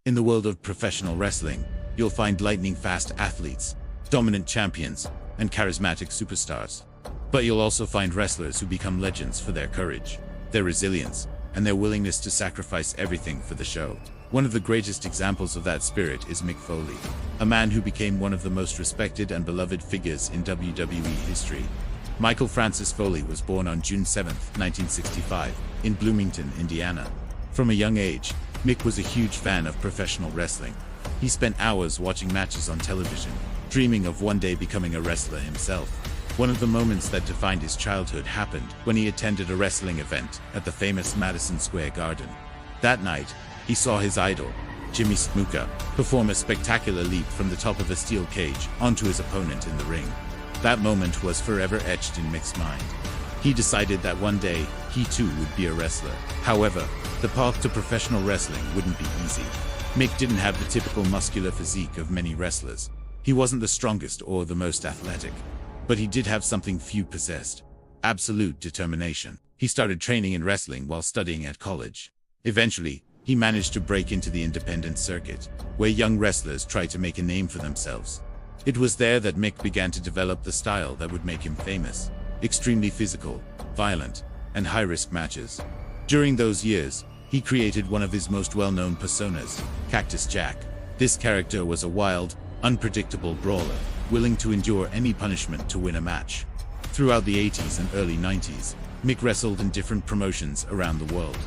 In the world of professional wrestling, you'll find lightning-fast athletes, dominant champions, and charismatic superstars. But you'll also find wrestlers who become legends for their courage, their resilience, and their willingness to sacrifice everything for the show. One of the greatest examples of that spirit is Mick Foley, a man who became one of the most respected and beloved figures in WWE history. Michael Francis Foley was born on June 7, 1965, in Bloomington, Indiana. From a young age, Mick was a huge fan of professional wrestling. He spent hours watching matches on television, dreaming of one day becoming a wrestler himself. One of the moments that defined his childhood happened when he attended a wrestling event at the famous Madison Square Garden. That night, he saw his idol, Jimmy Snuka, perform a spectacular leap from the top of a steel cage onto his opponent in the ring. That moment was forever etched in Mick's mind. He decided that one day, he too would be a wrestler. However, the path to professional wrestling wouldn't be easy. Mick didn't have the typical muscular physique of many wrestlers. He wasn't the strongest or the most athletic. But he did have something few possessed: absolute determination. He started training in wrestling while studying at college. Eventually, he managed to break into the independent circuit, where young wrestlers tried to make a name for themselves. It was there that Mick began to develop the style that would make him famous: extremely physical, violent, and high-risk matches. During those years, he created one of his most well-known personas, Cactus Jack. This character was a wild, unpredictable brawler, willing to endure any punishment to win a match. Throughout the 80s and early 90s, Mick wrestled in different promotions around the world,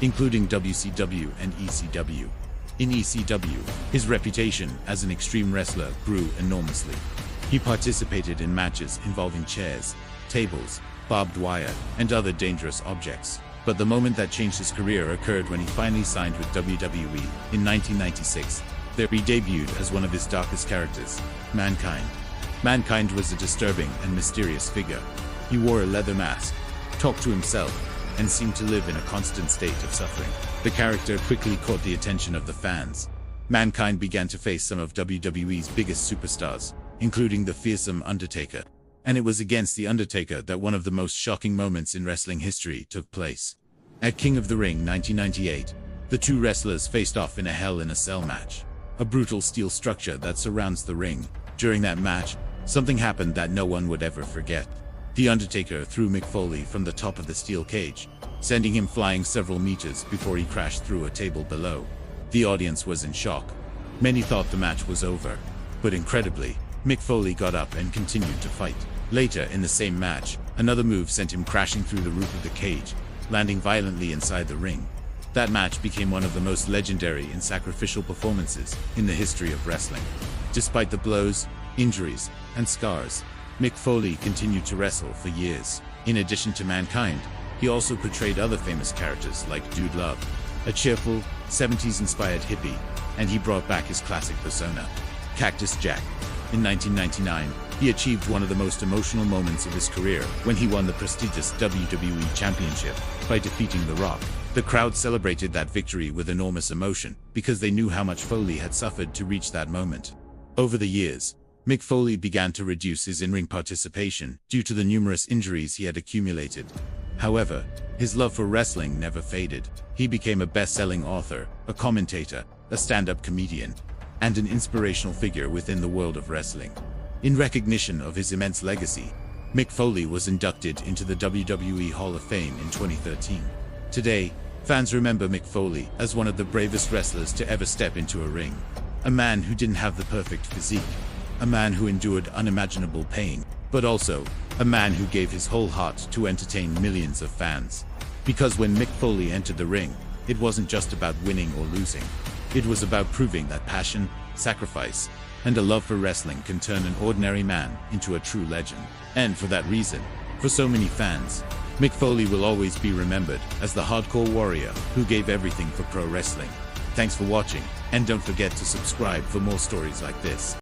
including WCW and ECW. In ECW, his reputation as an extreme wrestler grew enormously. He participated in matches involving chairs, tables, barbed wire, and other dangerous objects. But the moment that changed his career occurred when he finally signed with WWE. In 1996, there he debuted as one of his darkest characters, Mankind. Mankind was a disturbing and mysterious figure. He wore a leather mask, talked to himself, and seemed to live in a constant state of suffering. The character quickly caught the attention of the fans. Mankind began to face some of WWE's biggest superstars, including the fearsome Undertaker. And it was against the Undertaker that one of the most shocking moments in wrestling history took place. At King of the Ring 1998, the two wrestlers faced off in a Hell in a Cell match, a brutal steel structure that surrounds the ring. During that match, something happened that no one would ever forget. The Undertaker threw Mick Foley from the top of the steel cage, sending him flying several meters before he crashed through a table below. The audience was in shock. Many thought the match was over, but incredibly, Mick Foley got up and continued to fight. Later in the same match, another move sent him crashing through the roof of the cage, landing violently inside the ring. That match became one of the most legendary and sacrificial performances in the history of wrestling. Despite the blows, injuries, and scars, Mick Foley continued to wrestle for years. In addition to Mankind, he also portrayed other famous characters like Dude Love, a cheerful, 70s-inspired hippie, and he brought back his classic persona, Cactus Jack. In 1999, he achieved one of the most emotional moments of his career when he won the prestigious WWE Championship by defeating The Rock. The crowd celebrated that victory with enormous emotion because they knew how much Foley had suffered to reach that moment. Over the years, Mick Foley began to reduce his in-ring participation due to the numerous injuries he had accumulated. However, his love for wrestling never faded. He became a best-selling author, a commentator, a stand-up comedian, and an inspirational figure within the world of wrestling. In recognition of his immense legacy, Mick Foley was inducted into the WWE Hall of Fame in 2013. Today, fans remember Mick Foley as one of the bravest wrestlers to ever step into a ring. A man who didn't have the perfect physique, a man who endured unimaginable pain, but also a man who gave his whole heart to entertain millions of fans. Because when Mick Foley entered the ring, it wasn't just about winning or losing. It was about proving that passion, sacrifice, and a love for wrestling can turn an ordinary man into a true legend. And for that reason, for so many fans, Mick Foley will always be remembered as the hardcore warrior who gave everything for pro wrestling. Thanks for watching, and don't forget to subscribe for more stories like this.